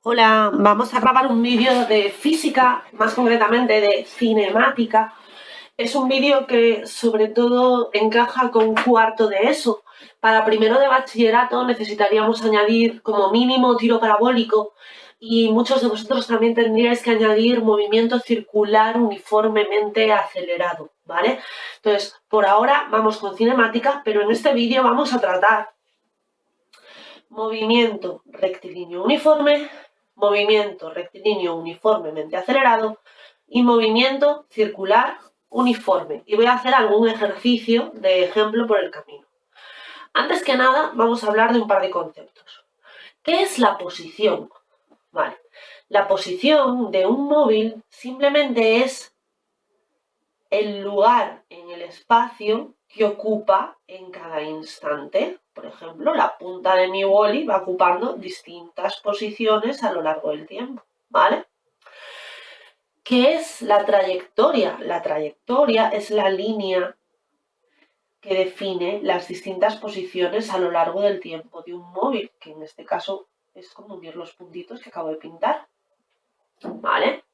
Hola, vamos a grabar un vídeo de física, más concretamente de cinemática. Es un vídeo que sobre todo encaja con cuarto de ESO. Para primero de bachillerato necesitaríamos añadir como mínimo tiro parabólico y muchos de vosotros también tendríais que añadir movimiento circular uniformemente acelerado, ¿vale? Entonces, por ahora vamos con cinemática, pero en este vídeo vamos a tratar movimiento rectilíneo uniforme, movimiento rectilíneo uniformemente acelerado y movimiento circular uniforme. Y voy a hacer algún ejercicio de ejemplo por el camino. Antes que nada, vamos a hablar de un par de conceptos. ¿Qué es la posición? Vale. La posición de un móvil simplemente es el lugar en el espacio que ocupa en cada instante. Por ejemplo, la punta de mi boli va ocupando distintas posiciones a lo largo del tiempo, ¿vale? ¿Qué es la trayectoria? La trayectoria es la línea que define las distintas posiciones a lo largo del tiempo de un móvil, que en este caso es como unir los puntitos que acabo de pintar, ¿vale?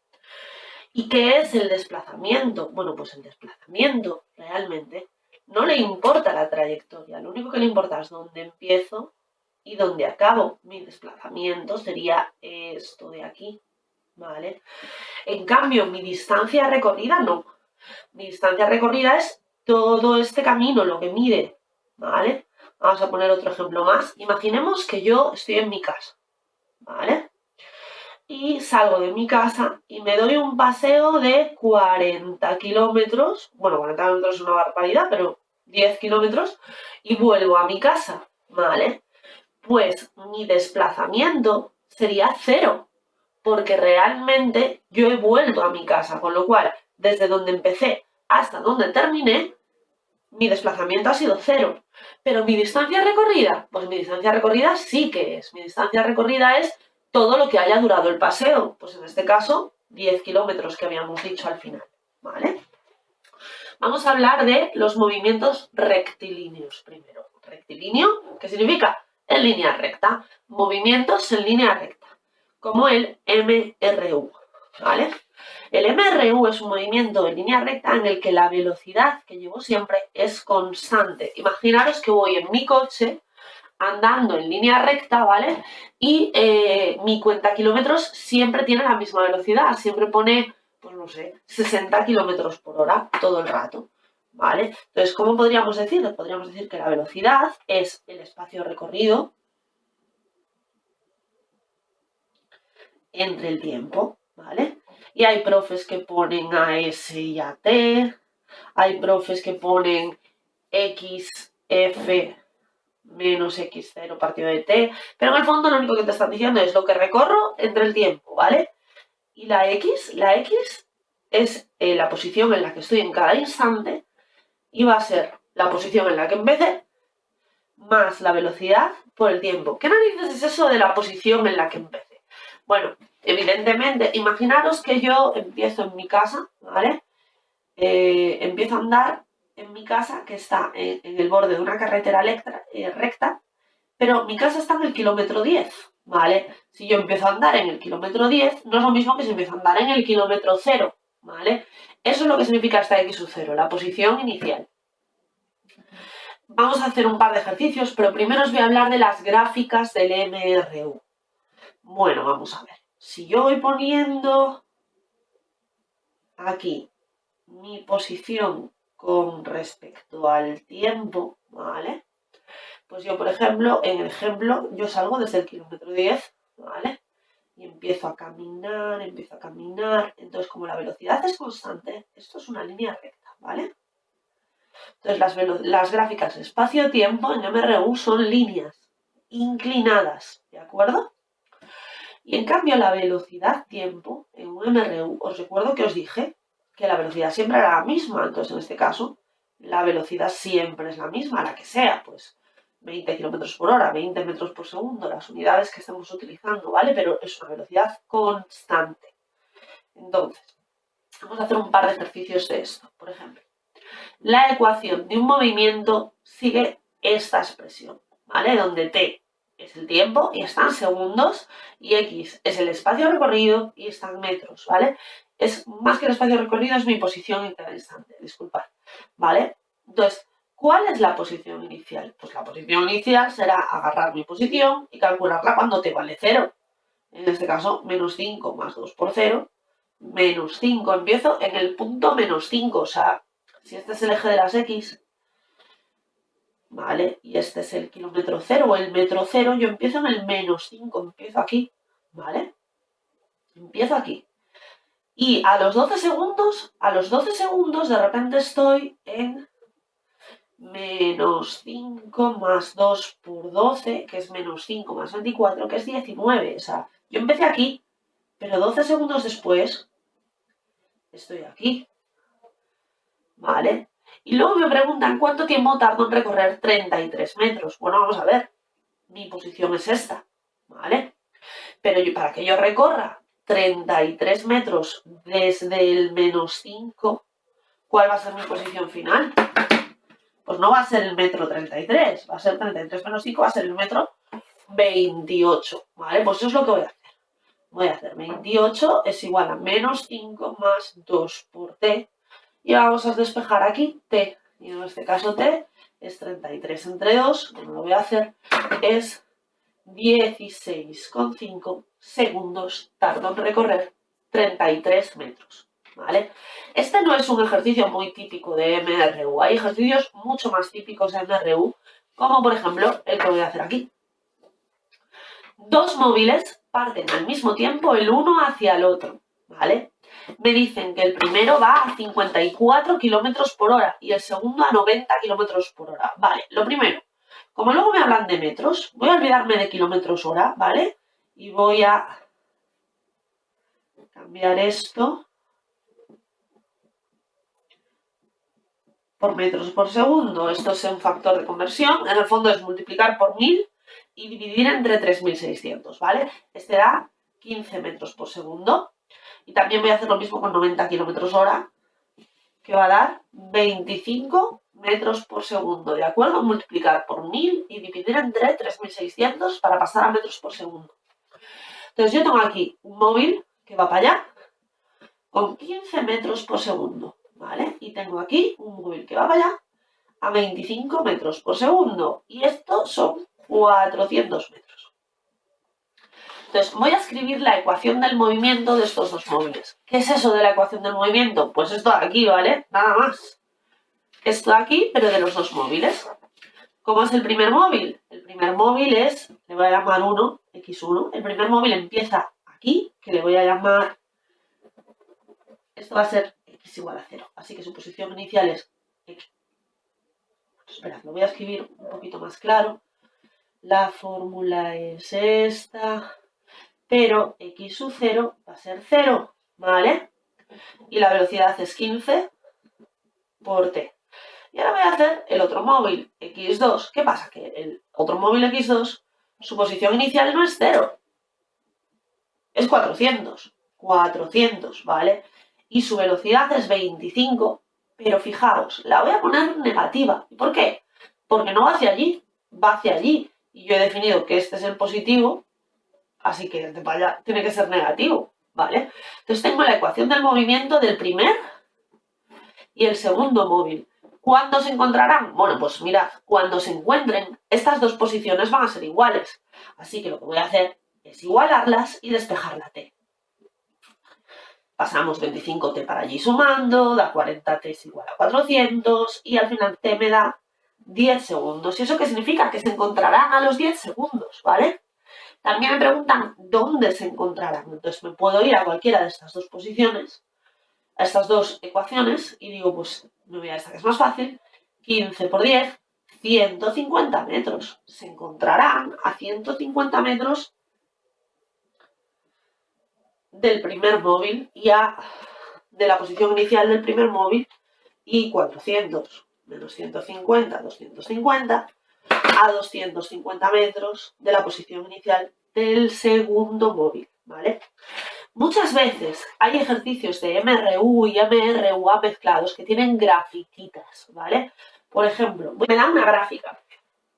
¿Y qué es el desplazamiento? Bueno, pues el desplazamiento realmente no le importa la trayectoria, lo único que le importa es dónde empiezo y dónde acabo. Mi desplazamiento sería esto de aquí, ¿vale? En cambio, mi distancia recorrida no. Mi distancia recorrida es todo este camino, lo que mide, ¿vale? Vamos a poner otro ejemplo más. Imaginemos que yo estoy en mi casa, ¿vale? Y salgo de mi casa y me doy un paseo de 40 kilómetros, bueno, 40 kilómetros es una barbaridad, pero 10 kilómetros, y vuelvo a mi casa, ¿vale? Pues mi desplazamiento sería cero, porque realmente yo he vuelto a mi casa, con lo cual, desde donde empecé hasta donde terminé, mi desplazamiento ha sido cero. Pero mi distancia recorrida, pues mi distancia recorrida sí que es. Mi distancia recorrida es todo lo que haya durado el paseo. Pues en este caso, 10 kilómetros que habíamos dicho al final, ¿vale? Vamos a hablar de los movimientos rectilíneos primero. Rectilíneo, ¿qué significa? En línea recta. Movimientos en línea recta, como el MRU, ¿vale? El MRU es un movimiento en línea recta en el que la velocidad que llevo siempre es constante. Imaginaros que voy en mi coche andando en línea recta, ¿vale? Y mi cuenta kilómetros siempre tiene la misma velocidad, siempre pone, pues no sé, 60 kilómetros por hora todo el rato, ¿vale? Entonces, ¿cómo podríamos decir? Podríamos decir que la velocidad es el espacio recorrido entre el tiempo, ¿vale? Y hay profes que ponen AS y AT, hay profes que ponen XF menos x0 partido de t, pero en el fondo lo único que te están diciendo es lo que recorro entre el tiempo, ¿vale? Y la x es la posición en la que estoy en cada instante y va a ser la posición en la que empecé más la velocidad por el tiempo. ¿Qué narices es eso de la posición en la que empecé? Bueno, evidentemente, imaginaros que yo empiezo en mi casa, ¿vale? Empiezo a andar en mi casa, que está en el borde de una carretera recta, pero mi casa está en el kilómetro 10, ¿vale? Si yo empiezo a andar en el kilómetro 10, no es lo mismo que si empiezo a andar en el kilómetro 0, ¿vale? Eso es lo que significa esta x sub 0, la posición inicial. Vamos a hacer un par de ejercicios, pero primero os voy a hablar de las gráficas del MRU. Bueno, vamos a ver. Si yo voy poniendo aquí mi posición con respecto al tiempo, ¿vale? Pues yo, por ejemplo, en el ejemplo, yo salgo desde el kilómetro 10, ¿vale? Y empiezo a caminar. Entonces, como la velocidad es constante, esto es una línea recta, ¿vale? Entonces, las gráficas espacio-tiempo en MRU son líneas inclinadas, ¿de acuerdo? Y en cambio, la velocidad-tiempo en un MRU, os recuerdo que os dije que la velocidad siempre era la misma. Entonces, en este caso, la velocidad siempre es la misma, la que sea, pues 20 kilómetros por hora, 20 metros por segundo, las unidades que estamos utilizando, ¿vale? Pero es una velocidad constante. Entonces, vamos a hacer un par de ejercicios de esto. Por ejemplo, la ecuación de un movimiento sigue esta expresión, ¿vale? Donde t es el tiempo y está en segundos, y X es el espacio recorrido y está en metros, ¿vale? Es más que el espacio recorrido, es mi posición en cada instante, disculpad, ¿vale? Entonces, ¿cuál es la posición inicial? Pues la posición inicial será agarrar mi posición y calcularla cuando t vale 0. En este caso, menos 5 más 2 por 0, menos 5. Empiezo en el punto menos 5, o sea, si este es el eje de las X, ¿vale? Y este es el kilómetro 0 o el metro 0, yo empiezo en el menos 5, empiezo aquí, ¿vale? Empiezo aquí. Y a los 12 segundos de repente estoy en menos 5 más 2 por 12, que es menos 5 más 24, que es 19. O sea, yo empecé aquí, pero 12 segundos después estoy aquí, ¿vale? Y luego me preguntan cuánto tiempo tardo en recorrer 33 metros. Bueno, vamos a ver, mi posición es esta, ¿vale? Pero para que yo recorra 33 metros desde el menos 5, ¿cuál va a ser mi posición final? Pues no va a ser el metro 33, va a ser 33 menos 5, va a ser el metro 28, ¿vale? Pues eso es lo que voy a hacer. Voy a hacer 28 es igual a menos 5 más 2 por t. Y vamos a despejar aquí t. Y en este caso t es 33 entre 2, como lo voy a hacer, es 16,5 segundos tardo en recorrer 33 metros, ¿vale? Este no es un ejercicio muy típico de MRU. Hay ejercicios mucho más típicos de MRU, como por ejemplo el que voy a hacer aquí. Dos móviles parten al mismo tiempo el uno hacia el otro, ¿vale? Me dicen que el primero va a 54 kilómetros por hora y el segundo a 90 kilómetros por hora. Vale, lo primero, como luego me hablan de metros, voy a olvidarme de kilómetros hora, ¿vale? Y voy a cambiar esto por metros por segundo. Esto es un factor de conversión. En el fondo es multiplicar por 1000 y dividir entre 3600, ¿vale? Este da 15 metros por segundo. Y también voy a hacer lo mismo con 90 kilómetros hora, que va a dar 25 metros por segundo, ¿de acuerdo? Multiplicar por 1000 y dividir entre 3600 para pasar a metros por segundo. Entonces yo tengo aquí un móvil que va para allá con 15 metros por segundo, ¿vale? Y tengo aquí un móvil que va para allá a 25 metros por segundo. Y esto son 400 metros. Entonces voy a escribir la ecuación del movimiento de estos dos móviles. ¿Qué es eso de la ecuación del movimiento? Pues esto de aquí, ¿vale? Nada más. Esto de aquí, pero de los dos móviles. ¿Cómo es el primer móvil? El primer móvil es, le voy a llamar 1, x1. El primer móvil empieza aquí, que le voy a llamar, esto va a ser x igual a 0. Así que su posición inicial es x. Esperad, lo voy a escribir un poquito más claro. La fórmula es esta, pero x sub 0 va a ser 0, ¿vale? Y la velocidad es 15 por t. Y ahora voy a hacer el otro móvil, x2. ¿Qué pasa? Que el otro móvil x2, su posición inicial no es 0, es 400. 400, ¿vale? Y su velocidad es 25, pero fijaos, la voy a poner negativa. ¿Y por qué? Porque no va hacia allí, va hacia allí. Y yo he definido que este es el positivo, así que de para allá tiene que ser negativo, ¿vale? Entonces tengo la ecuación del movimiento del primer y el segundo móvil. ¿Cuándo se encontrarán? Bueno, pues mirad, cuando se encuentren, estas dos posiciones van a ser iguales. Así que lo que voy a hacer es igualarlas y despejar la t. Pasamos 25t para allí sumando, da 40t es igual a 400 y al final t me da 10 segundos. ¿Y eso qué significa? Que se encontrarán a los 10 segundos, ¿vale? También me preguntan dónde se encontrarán. Entonces me puedo ir a cualquiera de estas dos posiciones, a estas dos ecuaciones, y digo, pues me voy a esta que es más fácil, 15 por 10, 150 metros. Se encontrarán a 150 metros del primer móvil y de la posición inicial del primer móvil y 400 menos 150, 250 a 250 metros de la posición inicial del segundo móvil, ¿vale? Muchas veces hay ejercicios de MRU y MRUA mezclados que tienen grafiquitas, ¿vale? Por ejemplo, me dan una gráfica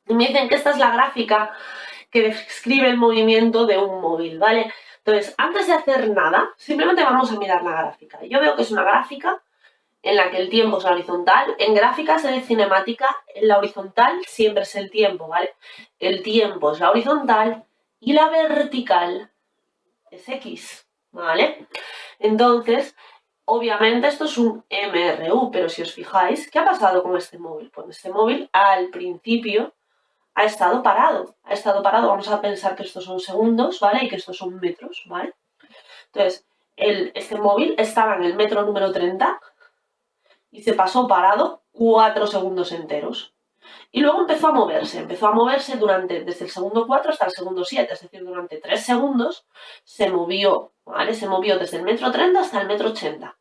y me dicen que esta es la gráfica que describe el movimiento de un móvil, ¿vale? Entonces, antes de hacer nada, simplemente vamos a mirar la gráfica. Yo veo que es una gráfica en la que el tiempo es la horizontal. En gráficas de cinemática, la horizontal siempre es el tiempo, ¿vale? El tiempo es la horizontal y la vertical es X, ¿vale? Entonces, obviamente esto es un MRU, pero si os fijáis, ¿qué ha pasado con este móvil? Pues este móvil al principio ha estado parado. Vamos a pensar que estos son segundos, ¿vale? Y que estos son metros, ¿vale? Entonces, este móvil estaba en el metro número 30 y se pasó parado 4 segundos enteros. Y luego empezó a moverse desde el segundo 4 hasta el segundo 7, es decir, durante 3 segundos se movió, ¿vale? Se movió desde el metro 30 hasta el metro 80.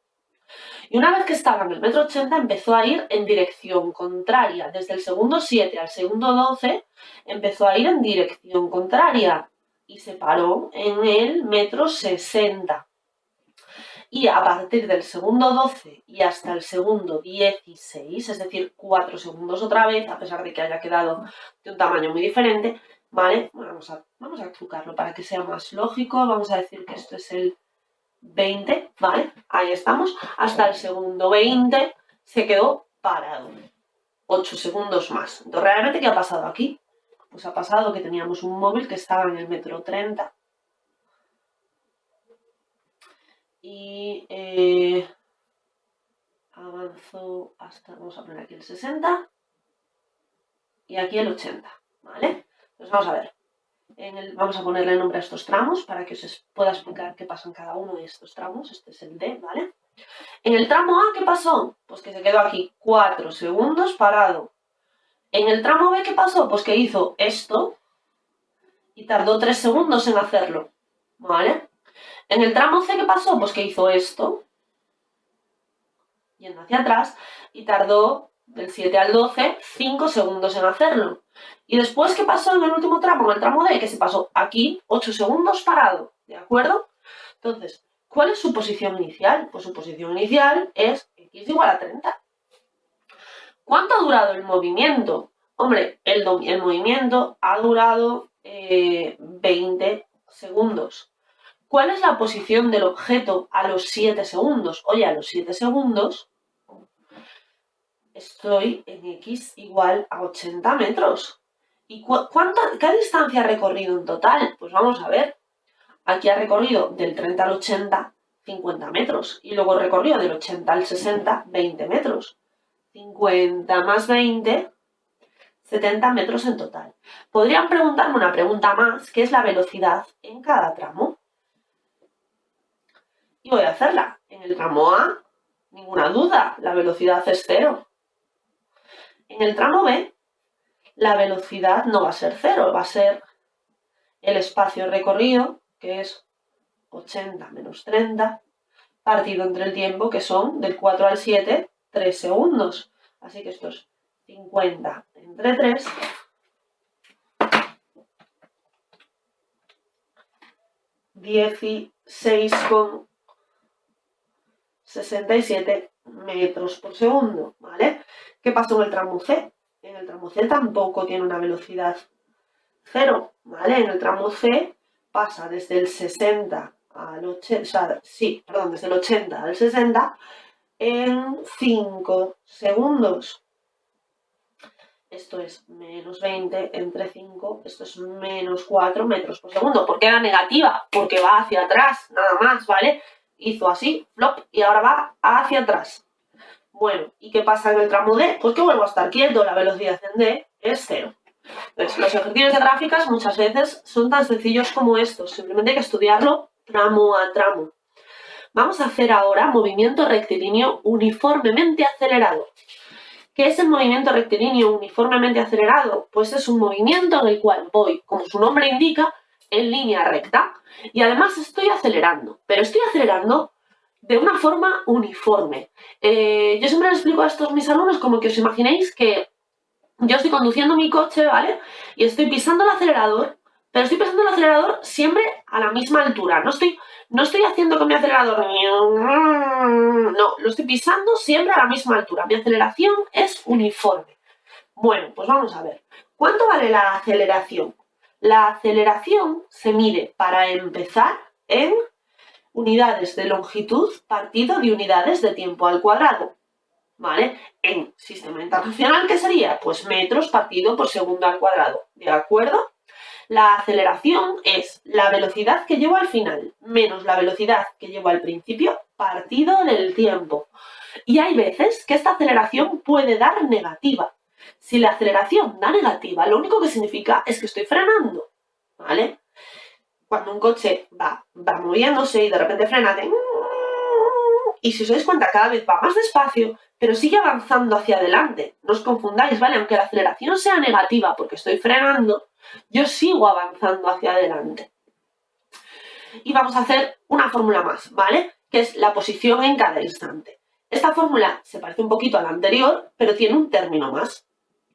Y una vez que estaba en el metro 80 empezó a ir en dirección contraria. Desde el segundo 7 al segundo 12 empezó a ir en dirección contraria y se paró en el metro 60. Y a partir del segundo 12 y hasta el segundo 16, es decir, 4 segundos otra vez, a pesar de que haya quedado de un tamaño muy diferente, ¿vale? Bueno, vamos a trucarlo para que sea más lógico. Vamos a decir que esto es el 20, ¿vale? Ahí estamos. Hasta el segundo 20 se quedó parado. 8 segundos más. Entonces, ¿realmente qué ha pasado aquí? Pues ha pasado que teníamos un móvil que estaba en el metro 30 y avanzó hasta, vamos a poner aquí el 60 y aquí el 80, ¿vale? Entonces vamos a ver. Vamos a ponerle nombre a estos tramos para que os pueda explicar qué pasa en cada uno de estos tramos. Este es el D, ¿vale? En el tramo A, ¿qué pasó? Pues que se quedó aquí 4 segundos parado. En el tramo B, ¿qué pasó? Pues que hizo esto y tardó 3 segundos en hacerlo, ¿vale? En el tramo C, ¿qué pasó? Pues que hizo esto, yendo hacia atrás, y tardó del 7 al 12 5 segundos en hacerlo. Y después, ¿qué pasó en el último tramo, en el tramo D? Que se pasó aquí 8 segundos parado, ¿de acuerdo? Entonces, ¿cuál es su posición inicial? Pues su posición inicial es X igual a 30. ¿Cuánto ha durado el movimiento? Hombre, el movimiento ha durado 20 segundos. ¿Cuál es la posición del objeto a los 7 segundos? Oye, a los 7 segundos estoy en X igual a 80 metros. ¿Y qué distancia ha recorrido en total? Pues vamos a ver. Aquí ha recorrido del 30 al 80, 50 metros. Y luego recorrido del 80 al 60, 20 metros. 50 más 20, 70 metros en total. Podrían preguntarme una pregunta más, que es la velocidad en cada tramo. Y voy a hacerla. En el tramo A, ninguna duda, la velocidad es 0. En el tramo B, la velocidad no va a ser 0, va a ser el espacio recorrido, que es 80 menos 30, partido entre el tiempo, que son del 4 al 7, 3 segundos. Así que esto es 50 entre 3, 16,67 metros por segundo, ¿vale? ¿Qué pasó en el tramo C? En el tramo C tampoco tiene una velocidad 0, ¿vale? En el tramo C pasa desde el 60 al 80, desde el 80 al 60 en 5 segundos. Esto es menos 20 entre 5, esto es menos 4 metros por segundo. ¿Por qué era negativa? Porque va hacia atrás, nada más, ¿vale? Hizo así, flop, y ahora va hacia atrás. Bueno, ¿y qué pasa en el tramo D? Pues que vuelvo a estar quieto, la velocidad en D es 0. Entonces, los ejercicios de gráficas muchas veces son tan sencillos como estos, simplemente hay que estudiarlo tramo a tramo. Vamos a hacer ahora movimiento rectilíneo uniformemente acelerado. ¿Qué es el movimiento rectilíneo uniformemente acelerado? Pues es un movimiento en el cual voy, como su nombre indica, en línea recta. Y además estoy acelerando, pero estoy acelerando de una forma uniforme. Yo siempre les explico a estos mis alumnos como que os imaginéis que yo estoy conduciendo mi coche, ¿vale? Y estoy pisando el acelerador, pero estoy pisando el acelerador siempre a la misma altura. No estoy haciendo con mi acelerador, no, lo estoy pisando siempre a la misma altura. Mi aceleración es uniforme. Bueno, pues vamos a ver. ¿Cuánto vale la aceleración? La aceleración se mide, para empezar, en unidades de longitud partido de unidades de tiempo al cuadrado, ¿vale? En sistema internacional, ¿qué sería? Pues metros partido por segundo al cuadrado, ¿de acuerdo? La aceleración es la velocidad que llevo al final menos la velocidad que llevo al principio partido del tiempo. Y hay veces que esta aceleración puede dar negativa. Si la aceleración da negativa, lo único que significa es que estoy frenando, ¿vale? Cuando un coche va moviéndose y de repente frena, y si os dais cuenta cada vez va más despacio, pero sigue avanzando hacia adelante. No os confundáis, ¿vale? Aunque la aceleración sea negativa porque estoy frenando, yo sigo avanzando hacia adelante. Y vamos a hacer una fórmula más, ¿vale? Que es la posición en cada instante. Esta fórmula se parece un poquito a la anterior, pero tiene un término más.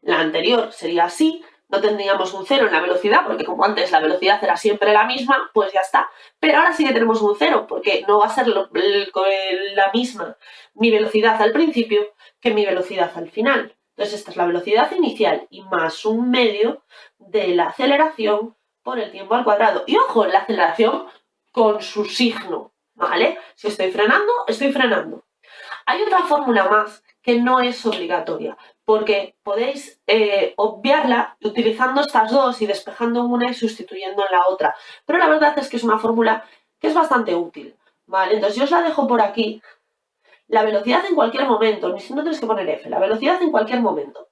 La anterior sería así, no tendríamos un cero en la velocidad, porque como antes la velocidad era siempre la misma, pues ya está. Pero ahora sí que tenemos un cero, porque no va a ser la misma mi velocidad al principio que mi velocidad al final. Entonces esta es la velocidad inicial y más un medio de la aceleración por el tiempo al cuadrado. Y ojo, la aceleración con su signo, ¿vale? Si estoy frenando, estoy frenando. Hay otra fórmula más que no es obligatoria, porque podéis obviarla utilizando estas dos y despejando una y sustituyendo en la otra. Pero la verdad es que es una fórmula que es bastante útil, ¿vale? Entonces yo os la dejo por aquí. La velocidad en cualquier momento, no tenéis que poner F, la velocidad en cualquier momento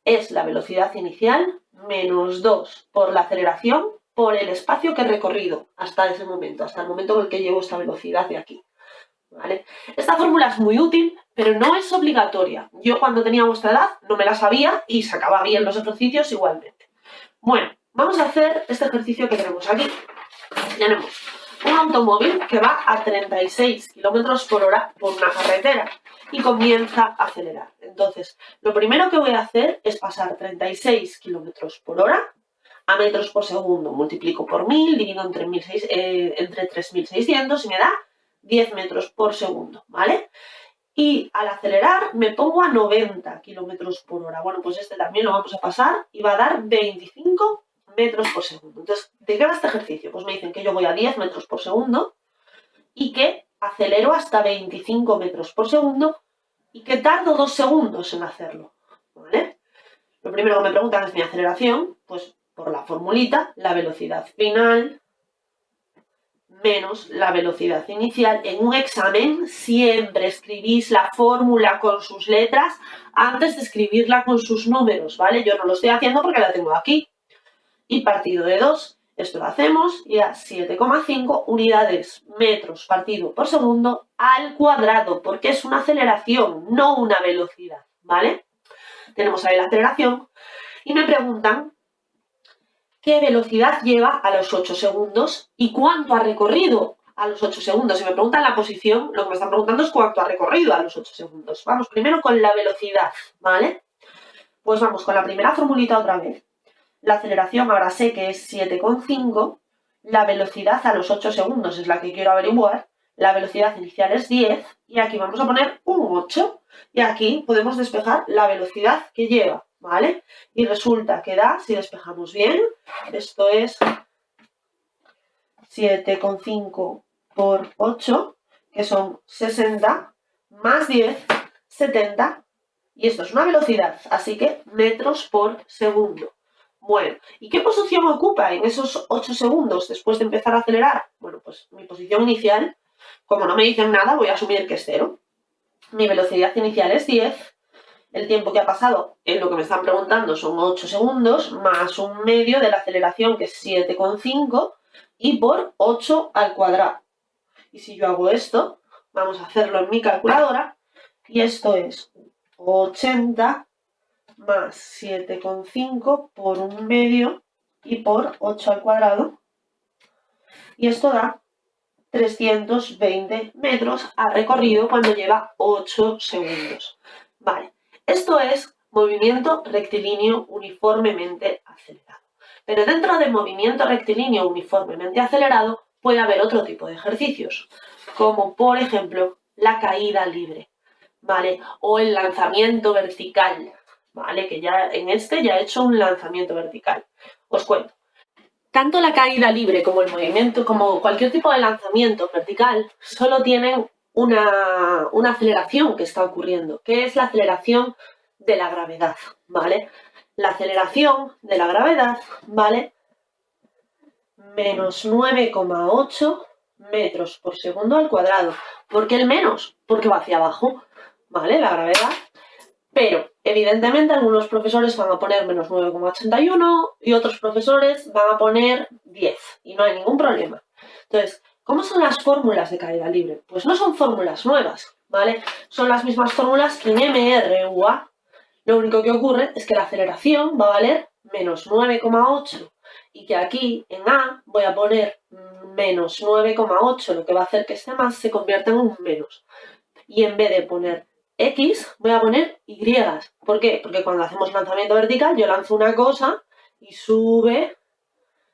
es la velocidad inicial menos 2 por la aceleración por el espacio que he recorrido hasta ese momento, hasta el momento en el que llevo esta velocidad de aquí, ¿vale? Esta fórmula es muy útil, pero no es obligatoria. Yo cuando tenía vuestra edad no me la sabía y sacaba bien los ejercicios igualmente. Bueno, vamos a hacer este ejercicio que tenemos aquí. Tenemos un automóvil que va a 36 km por hora por una carretera y comienza a acelerar. Entonces, lo primero que voy a hacer es pasar 36 km por hora a metros por segundo. Multiplico por 1000, divido entre 3600 y me da 10 metros por segundo, ¿vale? Y al acelerar me pongo a 90 km por hora. Bueno, pues este también lo vamos a pasar y va a dar 25 metros por segundo. Entonces, ¿de qué va este ejercicio? Pues me dicen que yo voy a 10 metros por segundo y que acelero hasta 25 metros por segundo y que tardo 2 segundos en hacerlo, ¿vale? Lo primero que me preguntan es mi aceleración, pues por la formulita, la velocidad final menos la velocidad inicial. En un examen siempre escribís la fórmula con sus letras antes de escribirla con sus números, ¿vale? Yo no lo estoy haciendo porque la tengo aquí. Y partido de 2, esto lo hacemos y a 7,5 unidades metros partido por segundo al cuadrado, porque es una aceleración, no una velocidad, ¿vale? Tenemos ahí la aceleración y me preguntan qué velocidad lleva a los 8 segundos y cuánto ha recorrido a los 8 segundos. Si me preguntan la posición, lo que me están preguntando es cuánto ha recorrido a los 8 segundos. Vamos primero con la velocidad, ¿vale? Pues vamos con la primera formulita otra vez. La aceleración ahora sé que es 7,5. La velocidad a los 8 segundos es la que quiero averiguar. La velocidad inicial es 10. Y aquí vamos a poner un 8. Y aquí podemos despejar la velocidad que lleva, ¿vale? Y resulta que da, si despejamos bien, esto es 7,5 por 8, que son 60, más 10, 70. Y esto es una velocidad, así que metros por segundo. Bueno, ¿y qué posición ocupa en esos 8 segundos después de empezar a acelerar? Bueno, pues mi posición inicial, como no me dicen nada, voy a asumir que es 0. Mi velocidad inicial es 10. El tiempo que ha pasado en lo que me están preguntando son 8 segundos, más un medio de la aceleración, que es 7,5, y por 8 al cuadrado. Y si yo hago esto, vamos a hacerlo en mi calculadora, y esto es 80 más 7,5 por un medio y por 8 al cuadrado. Y esto da 320 metros a recorrido cuando lleva 8 segundos. Vale, esto es movimiento rectilíneo uniformemente acelerado. Pero dentro del movimiento rectilíneo uniformemente acelerado puede haber otro tipo de ejercicios, como por ejemplo la caída libre, ¿vale? O el lanzamiento vertical, ¿vale? Que ya en este ya he hecho un lanzamiento vertical. Os cuento. tanto la caída libre como el movimiento, como cualquier tipo de lanzamiento vertical, solo tienen una aceleración que está ocurriendo, que es la aceleración de la gravedad, ¿vale? La aceleración de la gravedad vale menos 9,8 metros por segundo al cuadrado. ¿Por qué el menos? Porque va hacia abajo, ¿vale? La gravedad. Pero, evidentemente, algunos profesores van a poner menos 9,81 y otros profesores van a poner 10 y no hay ningún problema. Entonces, ¿cómo son las fórmulas de caída libre? Pues no son fórmulas nuevas, ¿vale? Son las mismas fórmulas que en MRUA. Lo único que ocurre es que la aceleración va a valer menos 9,8 y que aquí en A voy a poner menos 9,8, lo que va a hacer que este más se convierta en un menos. Y en vez de poner X, voy a poner Y. ¿Por qué? Porque cuando hacemos lanzamiento vertical yo lanzo una cosa y sube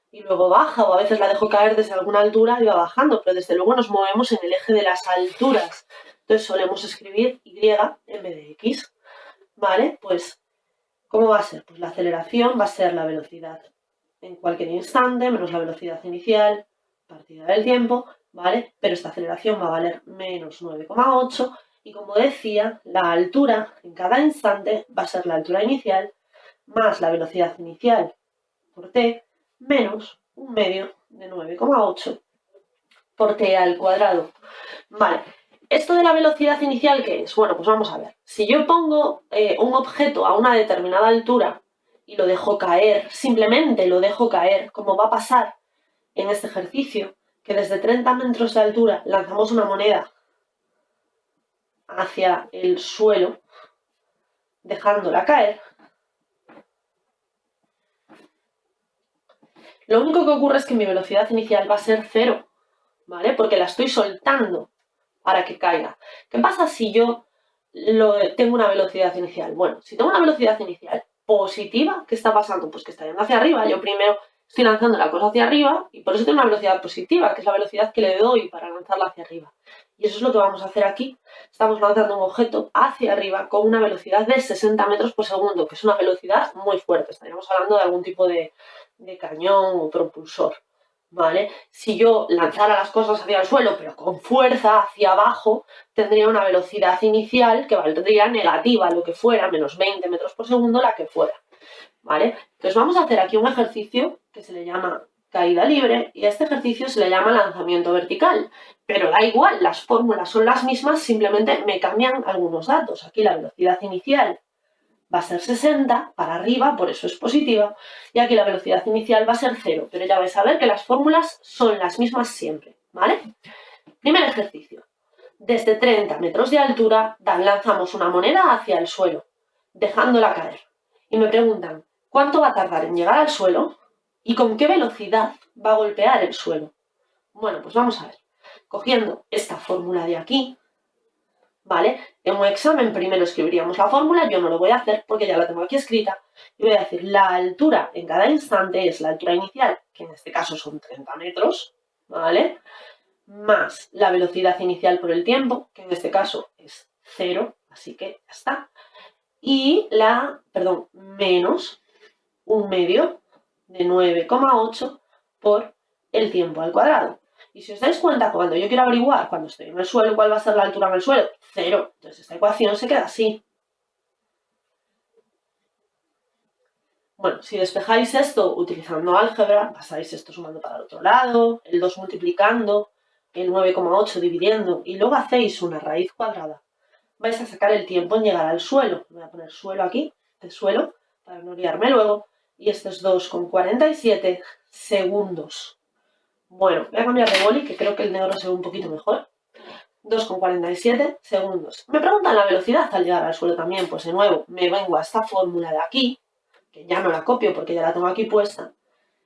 y luego baja, o a veces la dejo caer desde alguna altura y va bajando, pero desde luego nos movemos en el eje de las alturas. Entonces solemos escribir Y en vez de X. ¿Vale? Pues, ¿cómo va a ser? Pues la aceleración va a ser la velocidad en cualquier instante menos la velocidad inicial partida del tiempo, ¿vale? Pero esta aceleración va a valer menos 9,8 y como decía, la altura en cada instante va a ser la altura inicial más la velocidad inicial por t menos un medio de 9,8 por t al cuadrado. Vale, ¿esto de la velocidad inicial qué es? Bueno, pues vamos a ver. Si yo pongo un objeto a una determinada altura y lo dejo caer, simplemente lo dejo caer, como va a pasar en este ejercicio, que desde 30 metros de altura lanzamos una moneda hacia el suelo, dejándola caer, lo único que ocurre es que mi velocidad inicial va a ser 0, ¿vale? Porque la estoy soltando para que caiga. ¿Qué pasa si yo tengo una velocidad inicial? Bueno, si tengo una velocidad inicial positiva, ¿qué está pasando? Pues que está yendo hacia arriba. Yo primero estoy lanzando la cosa hacia arriba y por eso tengo una velocidad positiva, que es la velocidad que le doy para lanzarla hacia arriba. Y eso es lo que vamos a hacer aquí. Estamos lanzando un objeto hacia arriba con una velocidad de 60 metros por segundo, que es una velocidad muy fuerte. Estaríamos hablando de algún tipo de cañón o propulsor. ¿Vale? Si yo lanzara las cosas hacia el suelo, pero con fuerza hacia abajo, tendría una velocidad inicial que valdría negativa, lo que fuera, menos 20 metros por segundo, la que fuera. ¿Vale? Entonces vamos a hacer aquí un ejercicio que se le llama caída libre y a este ejercicio se le llama lanzamiento vertical. Pero da igual, las fórmulas son las mismas, simplemente me cambian algunos datos. Aquí la velocidad inicial va a ser 60 para arriba, por eso es positiva, y aquí la velocidad inicial va a ser 0, pero ya vais a ver que las fórmulas son las mismas siempre, ¿vale? Primer ejercicio. Desde 30 metros de altura lanzamos una moneda hacia el suelo, dejándola caer. Y me preguntan, ¿cuánto va a tardar en llegar al suelo? ¿Y con qué velocidad va a golpear el suelo? Bueno, pues vamos a ver. Cogiendo esta fórmula de aquí, ¿vale? En un examen primero escribiríamos la fórmula, yo no lo voy a hacer porque ya la tengo aquí escrita, y voy a decir la altura en cada instante es la altura inicial, que en este caso son 30 metros, ¿vale? Más la velocidad inicial por el tiempo, que en este caso es 0, así que ya está, y menos un medio de 9,8 por el tiempo al cuadrado. Y si os dais cuenta, cuando yo quiero averiguar cuando estoy en el suelo, ¿cuál va a ser la altura en el suelo? 0. Entonces esta ecuación se queda así. Bueno, si despejáis esto utilizando álgebra, pasáis esto sumando para el otro lado, el 2 multiplicando, el 9,8 dividiendo, y luego hacéis una raíz cuadrada. Vais a sacar el tiempo en llegar al suelo. Voy a poner suelo aquí, de suelo, para no liarme luego. Y esto es 2,47 segundos. Bueno, voy a cambiar de boli, que creo que el negro se ve un poquito mejor. 2,47 segundos. Me preguntan la velocidad al llegar al suelo también. Pues de nuevo, me vengo a esta fórmula de aquí, que ya no la copio porque ya la tengo aquí puesta.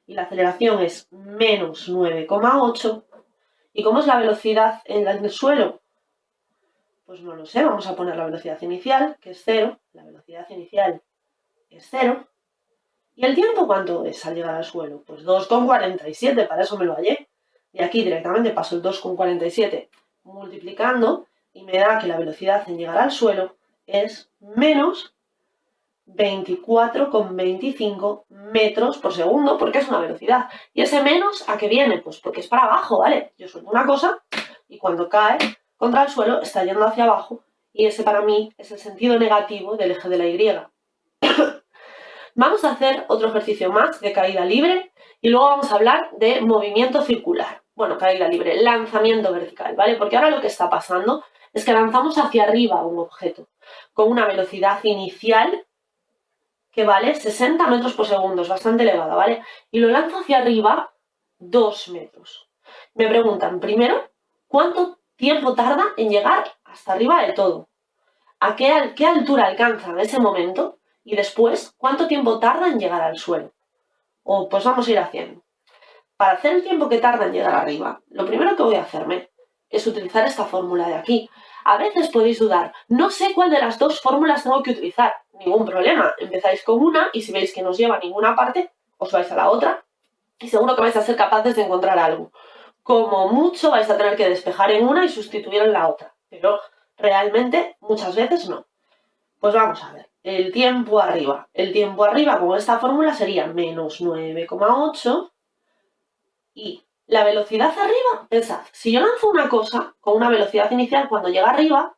Y la aceleración es menos 9,8. ¿Y cómo es la velocidad en el suelo? Pues no lo sé. Vamos a poner la velocidad inicial, que es 0. La velocidad inicial es 0. ¿Y el tiempo cuánto es al llegar al suelo? Pues 2,47, para eso me lo hallé. Y aquí directamente paso el 2,47 multiplicando y me da que la velocidad en llegar al suelo es menos 24,25 metros por segundo, porque es una velocidad. ¿Y ese menos a qué viene? Pues porque es para abajo, ¿vale? Yo suelto una cosa y cuando cae contra el suelo está yendo hacia abajo y ese para mí es el sentido negativo del eje de la Y. Vamos a hacer otro ejercicio más de caída libre y luego vamos a hablar de movimiento circular. Bueno, caída libre, lanzamiento vertical, ¿vale? Porque ahora lo que está pasando es que lanzamos hacia arriba un objeto con una velocidad inicial que vale 60 metros por segundo, es bastante elevada, ¿vale? Y lo lanzo hacia arriba 2 metros. Me preguntan, primero, ¿cuánto tiempo tarda en llegar hasta arriba de todo? ¿A qué altura alcanza en ese momento? Y después, ¿cuánto tiempo tarda en llegar al suelo? O pues vamos a ir haciendo. Para hacer el tiempo que tarda en llegar arriba, lo primero que voy a hacerme es utilizar esta fórmula de aquí. A veces podéis dudar, no sé cuál de las dos fórmulas tengo que utilizar. Ningún problema, empezáis con una y si veis que no os lleva a ninguna parte, os vais a la otra y seguro que vais a ser capaces de encontrar algo. Como mucho vais a tener que despejar en una y sustituir en la otra, pero realmente muchas veces no. Pues vamos a ver, el tiempo arriba. El tiempo arriba con esta fórmula sería menos 9,8 y la velocidad arriba, pensad, si yo lanzo una cosa con una velocidad inicial, cuando llega arriba,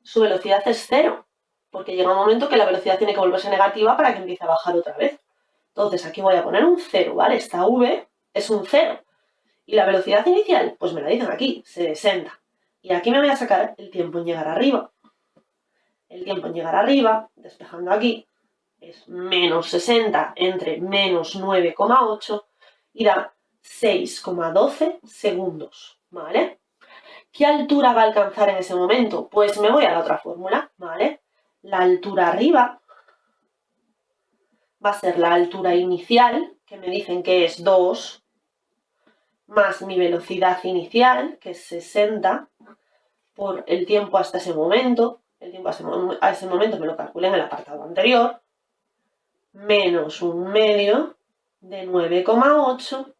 su velocidad es 0, porque llega un momento que la velocidad tiene que volverse negativa para que empiece a bajar otra vez. Entonces aquí voy a poner un 0, ¿vale? Esta V es un 0. ¿Y la velocidad inicial? Pues me la dicen aquí, 60. Y aquí me voy a sacar el tiempo en llegar arriba. El tiempo en llegar arriba, despejando aquí, es menos 60 entre menos 9,8 y da 6,12 segundos, ¿vale? ¿Qué altura va a alcanzar en ese momento? Pues me voy a la otra fórmula, ¿vale? La altura arriba va a ser la altura inicial, que me dicen que es 2, más mi velocidad inicial, que es 60, por el tiempo hasta ese momento. El tiempo a ese momento me lo calculé en el apartado anterior, menos un medio de 9,8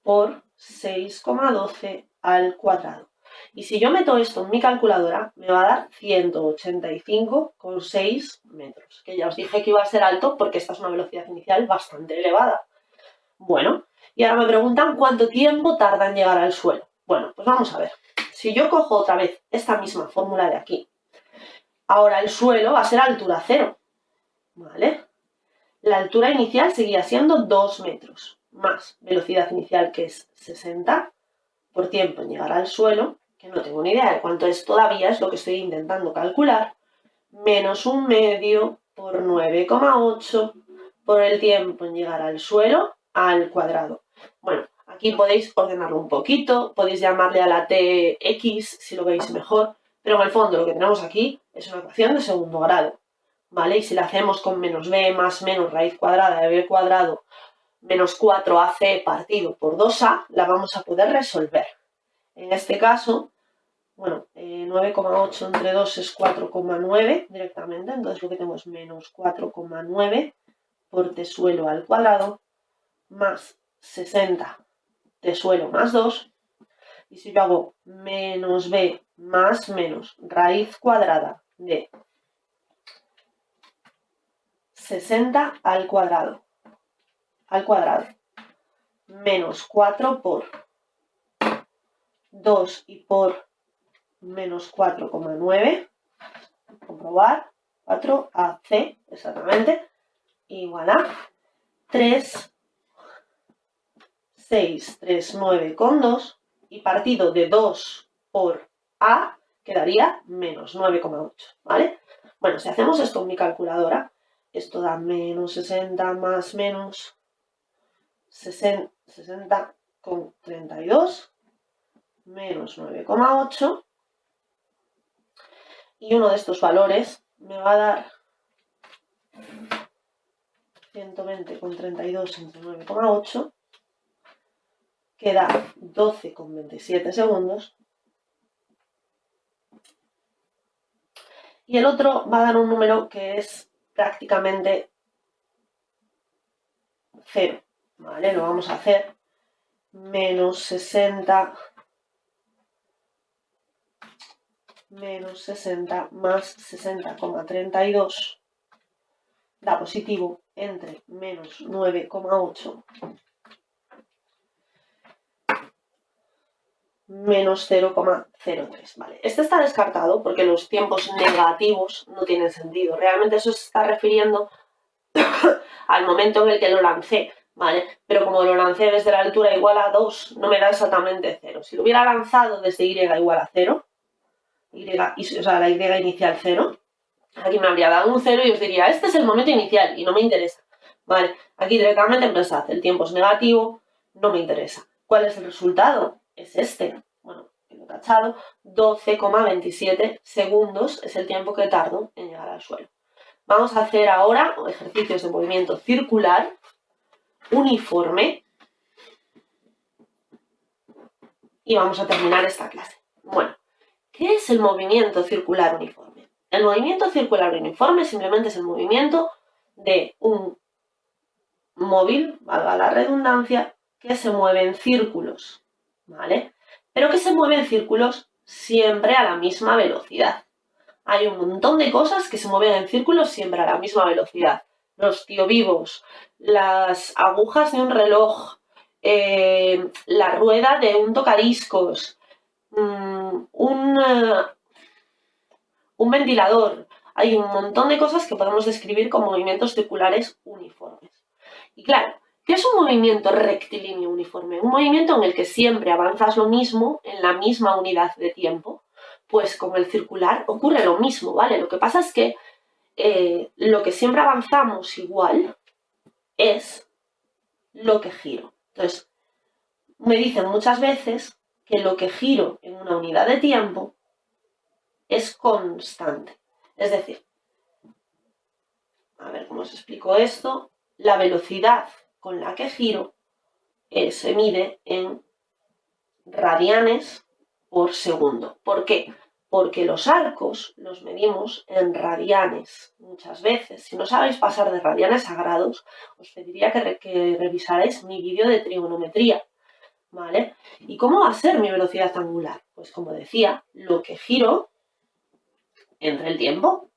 por 6,12 al cuadrado. Y si yo meto esto en mi calculadora, me va a dar 185,6 metros, que ya os dije que iba a ser alto porque esta es una velocidad inicial bastante elevada. Bueno, y ahora me preguntan cuánto tiempo tarda en llegar al suelo. Bueno, pues vamos a ver. Si yo cojo otra vez esta misma fórmula de aquí, ahora el suelo va a ser altura 0, ¿vale? La altura inicial seguía siendo 2 metros, más velocidad inicial que es 60, por tiempo en llegar al suelo, que no tengo ni idea de cuánto es todavía, es lo que estoy intentando calcular, menos un medio por 9,8 por el tiempo en llegar al suelo al cuadrado. Bueno, aquí podéis ordenarlo un poquito, podéis llamarle a la t x si lo veis mejor, pero en el fondo lo que tenemos aquí es una ecuación de segundo grado, ¿vale? Y si la hacemos con menos b más menos raíz cuadrada de b cuadrado menos 4ac partido por 2a, la vamos a poder resolver. En este caso, bueno, 9,8 entre 2 es 4,9 directamente, entonces lo que tengo es menos 4,9 por t suelo al cuadrado más 60 t suelo más 2, y si yo hago menos b más menos raíz cuadrada de 60 al cuadrado, menos 4 por 2 y por menos 4,9, comprobar, 4ac exactamente, igual a 3, 6, 3, 9,2 y partido de 2 por a quedaría menos 9,8, ¿vale? Bueno, si hacemos esto en mi calculadora, esto da menos 60 más menos 60,32 menos 9,8 y uno de estos valores me va a dar 120,32 entre 9,8 que da 12,27 segundos y el otro va a dar un número que es prácticamente 0, ¿vale? Lo vamos a hacer menos 60 más 60,32 da positivo entre menos 9,8 menos 0,03, ¿vale? Este está descartado porque los tiempos negativos no tienen sentido. Realmente eso se está refiriendo al momento en el que lo lancé, ¿vale? Pero como lo lancé desde la altura igual a 2, no me da exactamente 0. Si lo hubiera lanzado desde y igual a 0, o sea, la y inicial 0, aquí me habría dado un 0 y os diría, este es el momento inicial y no me interesa, ¿vale? Aquí directamente pensad, el tiempo es negativo, no me interesa. ¿Cuál es el resultado? Es este, bueno, lo he tachado, 12,27 segundos es el tiempo que tardo en llegar al suelo. Vamos a hacer ahora ejercicios de movimiento circular uniforme y vamos a terminar esta clase. Bueno, ¿qué es el movimiento circular uniforme? El movimiento circular uniforme simplemente es el movimiento de un móvil, valga la redundancia, que se mueve en círculos, ¿vale? Pero que se mueve en círculos siempre a la misma velocidad. Hay un montón de cosas que se mueven en círculos siempre a la misma velocidad. Los tiovivos, las agujas de un reloj, la rueda de un tocadiscos, un ventilador. Hay un montón de cosas que podemos describir como movimientos circulares uniformes. Y claro, ¿qué es un movimiento rectilíneo uniforme? Un movimiento en el que siempre avanzas lo mismo en la misma unidad de tiempo. Pues con el circular ocurre lo mismo, ¿vale? Lo que pasa es que lo que siempre avanzamos igual es lo que giro. Entonces, me dicen muchas veces que lo que giro en una unidad de tiempo es constante. Es decir, a ver cómo os explico esto, la velocidad con la que giro se mide en radianes por segundo. ¿Por qué? Porque los arcos los medimos en radianes muchas veces. Si no sabéis pasar de radianes a grados, os pediría que revisarais mi vídeo de trigonometría, ¿vale? ¿Y cómo va a ser mi velocidad angular? Pues como decía, lo que giro entre el tiempo.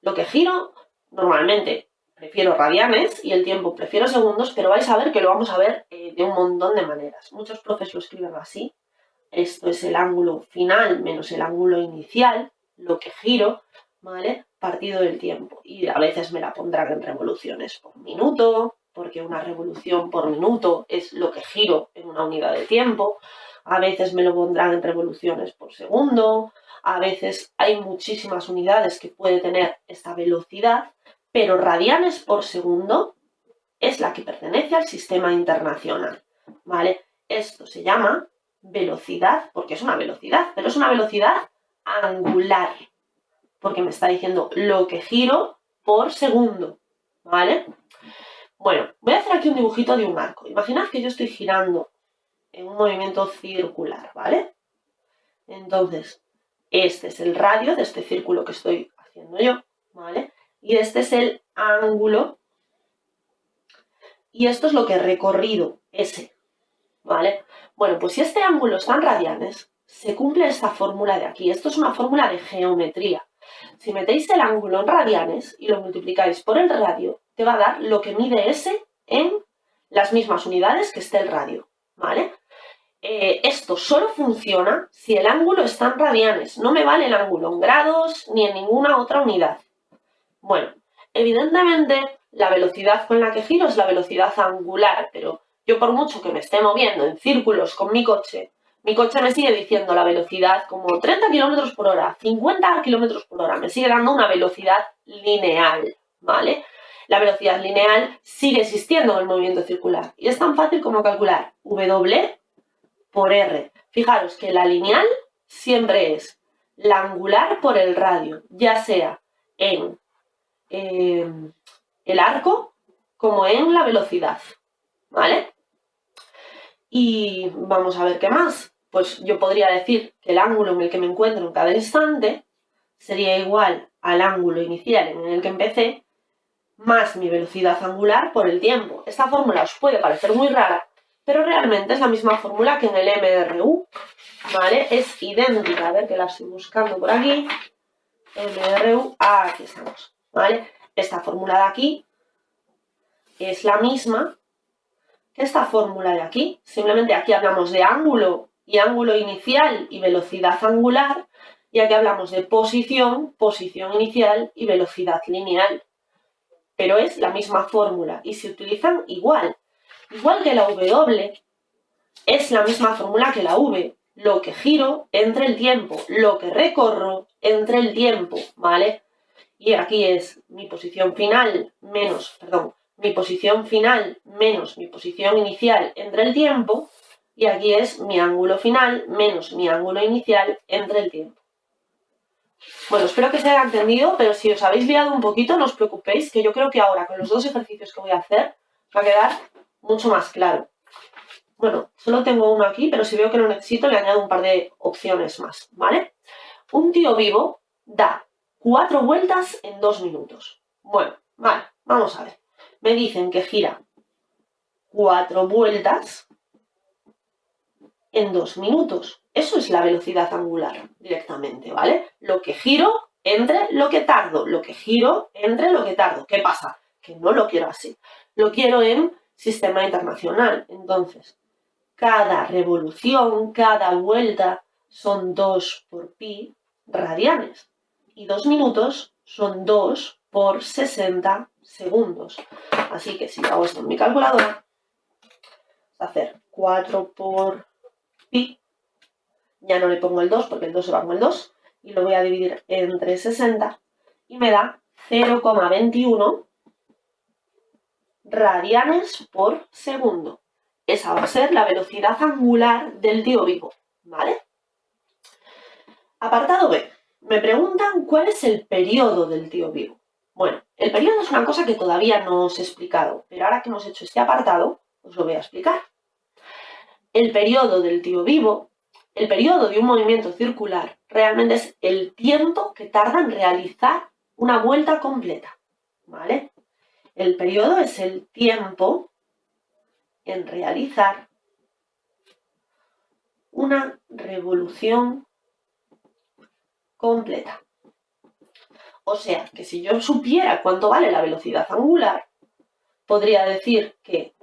Lo que giro, normalmente prefiero radianes y el tiempo prefiero segundos, pero vais a ver que lo vamos a ver de un montón de maneras. Muchos profes lo escriben así. Esto es el ángulo final menos el ángulo inicial, lo que giro, ¿vale? Partido del tiempo. Y a veces me la pondrán en revoluciones por minuto, porque una revolución por minuto es lo que giro en una unidad de tiempo. A veces me lo pondrán en revoluciones por segundo. A veces hay muchísimas unidades que puede tener esta velocidad, pero radianes por segundo es la que pertenece al sistema internacional, ¿vale? Esto se llama velocidad, porque es una velocidad, pero es una velocidad angular, porque me está diciendo lo que giro por segundo, ¿vale? Bueno, voy a hacer aquí un dibujito de un arco. Imaginad que yo estoy girando en un movimiento circular, ¿vale? Entonces, este es el radio de este círculo que estoy haciendo yo, ¿vale? Y este es el ángulo, y esto es lo que he recorrido, S, ¿vale? Bueno, pues si este ángulo está en radianes, se cumple esta fórmula de aquí. Esto es una fórmula de geometría. Si metéis el ángulo en radianes y lo multiplicáis por el radio, te va a dar lo que mide S en las mismas unidades que esté el radio, ¿vale? Esto solo funciona si el ángulo está en radianes. No me vale el ángulo en grados ni en ninguna otra unidad. Bueno, evidentemente la velocidad con la que giro es la velocidad angular, pero yo por mucho que me esté moviendo en círculos con mi coche me sigue diciendo la velocidad como 30 km por hora, 50 km por hora, me sigue dando una velocidad lineal, ¿vale? La velocidad lineal sigue existiendo en el movimiento circular y es tan fácil como calcular W por R. Fijaros que la lineal siempre es la angular por el radio, ya sea en el arco como en la velocidad, ¿vale? Y vamos a ver qué más. Pues yo podría decir que el ángulo en el que me encuentro en cada instante sería igual al ángulo inicial en el que empecé más mi velocidad angular por el tiempo. Esta fórmula os puede parecer muy rara, pero realmente es la misma fórmula que en el MRU, ¿vale? Es idéntica. A ver que la estoy buscando por aquí. MRU, aquí estamos, ¿vale? esta fórmula de aquí es la misma que esta fórmula de aquí. Simplemente aquí hablamos de ángulo y ángulo inicial y velocidad angular, y aquí hablamos de posición, posición inicial y velocidad lineal. Pero es la misma fórmula y se utilizan igual. Igual que la W, es la misma fórmula que la V. Lo que giro entre el tiempo, lo que recorro entre el tiempo, ¿vale? Y aquí es mi posición final menos, mi posición final menos mi posición inicial entre el tiempo, y aquí es mi ángulo final menos mi ángulo inicial entre el tiempo. Bueno, espero que se haya entendido, pero si os habéis liado un poquito, no os preocupéis, que yo creo que ahora con los dos ejercicios que voy a hacer va a quedar mucho más claro. Bueno, solo tengo uno aquí, pero si veo que lo necesito le añado un par de opciones más, ¿vale? Un tío vivo da 4 vueltas en 2 minutos. Bueno, vale, vamos a ver. Me dicen que gira 4 vueltas en 2 minutos. Eso es la velocidad angular directamente, ¿vale? Lo que giro entre lo que tardo, lo que giro entre lo que tardo. ¿Qué pasa? Que no lo quiero así. Lo quiero en sistema internacional. Entonces, cada revolución, cada vuelta son 2 por pi radianes. Y 2 minutos son 2 por 60 segundos. Así que si hago esto en mi calculadora, vamos a hacer 4 por pi. Ya no le pongo el 2 porque el 2 se va con el 2. Y lo voy a dividir entre 60 y me da 0,21 radianes por segundo. Esa va a ser la velocidad angular del tío vivo, ¿vale? Apartado B. Me preguntan cuál es el periodo del tío vivo. Bueno, el periodo es una cosa que todavía no os he explicado, pero ahora que hemos hecho este apartado, os lo voy a explicar. El periodo del tío vivo, el periodo de un movimiento circular, realmente es el tiempo que tarda en realizar una vuelta completa, ¿vale? El periodo es el tiempo en realizar una revolución completa. O sea, que si yo supiera cuánto vale la velocidad angular, podría decir que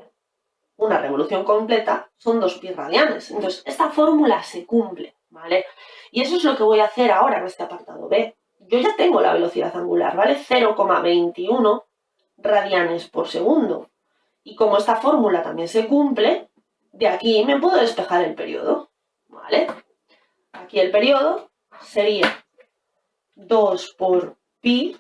una revolución completa son 2 pi radianes. Entonces, esta fórmula se cumple, ¿vale? Y eso es lo que voy a hacer ahora en este apartado B. Yo ya tengo la velocidad angular, ¿vale? 0,21 radianes por segundo. Y como esta fórmula también se cumple, de aquí me puedo despejar el periodo, ¿vale? Aquí el periodo sería 2 por pi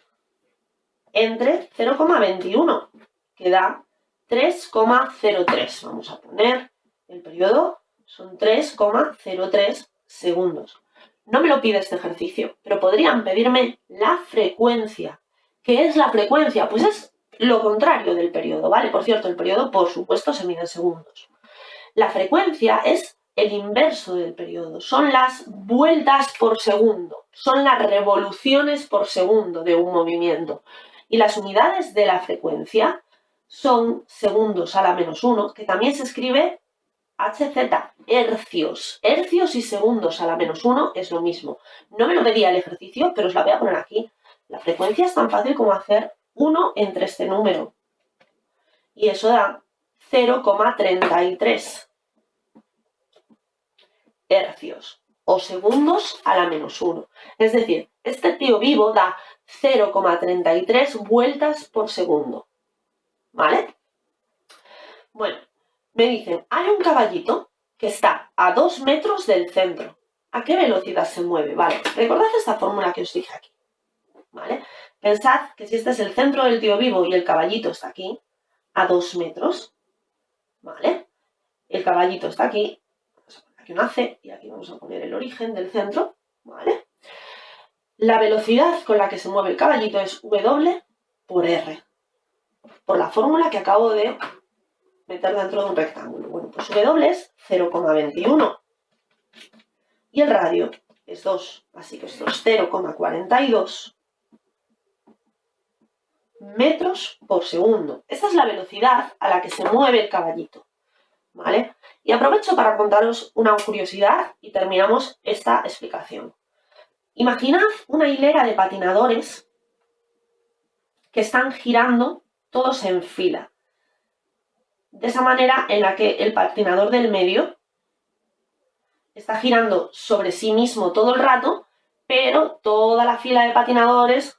entre 0,21, que da 3,03. Vamos a poner el periodo, son 3,03 segundos. No me lo pide este ejercicio, pero podrían pedirme la frecuencia. ¿Qué es la frecuencia? Pues es lo contrario del periodo, ¿vale? Por cierto, el periodo, por supuesto, se mide en segundos. La frecuencia es el inverso del periodo, son las vueltas por segundo, son las revoluciones por segundo de un movimiento. Y las unidades de la frecuencia son segundos a la menos 1, que también se escribe Hz, hercios. Hercios y segundos a la menos 1 es lo mismo. No me lo pedía el ejercicio, pero os la voy a poner aquí. La frecuencia es tan fácil como hacer 1 entre este número. Y eso da 0,33 hercios o segundos a la menos 1. Es decir, este tío vivo da 0,33 vueltas por segundo. ¿Vale? Bueno, me dicen, hay un caballito que está a 2 metros del centro. ¿A qué velocidad se mueve? Vale, recordad esta fórmula que os dije aquí. ¿Vale? Pensad que si este es el centro del tío vivo y el caballito está aquí, a 2 metros, ¿vale? El caballito está aquí, vamos a poner aquí una C y aquí vamos a poner el origen del centro, ¿vale? La velocidad con la que se mueve el caballito es W por R, por la fórmula que acabo de meter dentro de un rectángulo. Bueno, pues W es 0,21 y el radio es 2, así que esto es 0,42 metros por segundo. Esta es la velocidad a la que se mueve el caballito, ¿vale? Y aprovecho para contaros una curiosidad y terminamos esta explicación. Imaginad una hilera de patinadores que están girando todos en fila. De esa manera en la que el patinador del medio está girando sobre sí mismo todo el rato, pero toda la fila de patinadores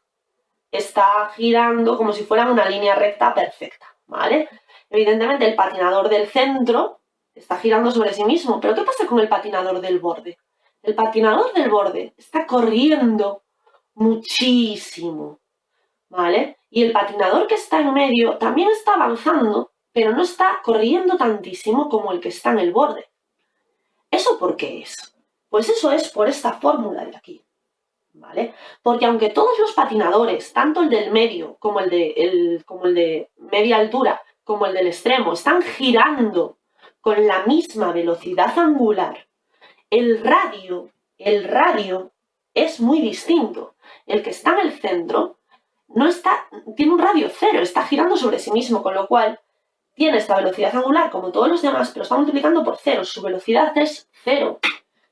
está girando como si fueran una línea recta perfecta, ¿vale? Evidentemente el patinador del centro está girando sobre sí mismo, pero ¿qué pasa con el patinador del borde? El patinador del borde está corriendo muchísimo, ¿vale? Y el patinador que está en medio también está avanzando, pero no está corriendo tantísimo como el que está en el borde. ¿Eso por qué es? Pues eso es por esta fórmula de aquí, ¿vale? Porque aunque todos los patinadores, tanto el del medio como el de media altura, como el del extremo, están girando con la misma velocidad angular, el radio es muy distinto. El que está en el centro tiene un radio cero, está girando sobre sí mismo, con lo cual tiene esta velocidad angular como todos los demás, pero está multiplicando por cero, su velocidad es cero,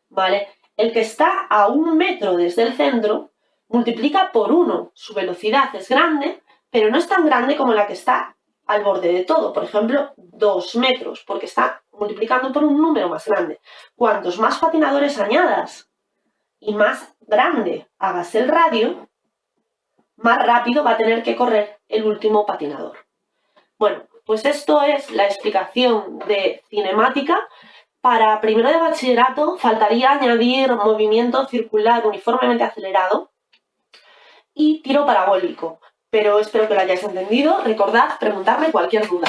¿vale? El que está a 1 metro desde el centro multiplica por 1, su velocidad es grande, pero no es tan grande como la que está al borde de todo, por ejemplo, 2 metros, porque está multiplicando por un número más grande. Cuantos más patinadores añadas y más grande hagas el radio, más rápido va a tener que correr el último patinador. Bueno, pues esto es la explicación de cinemática. Para primero de bachillerato faltaría añadir movimiento circular uniformemente acelerado y tiro parabólico. Pero espero que lo hayáis entendido. Recordad preguntarme cualquier duda.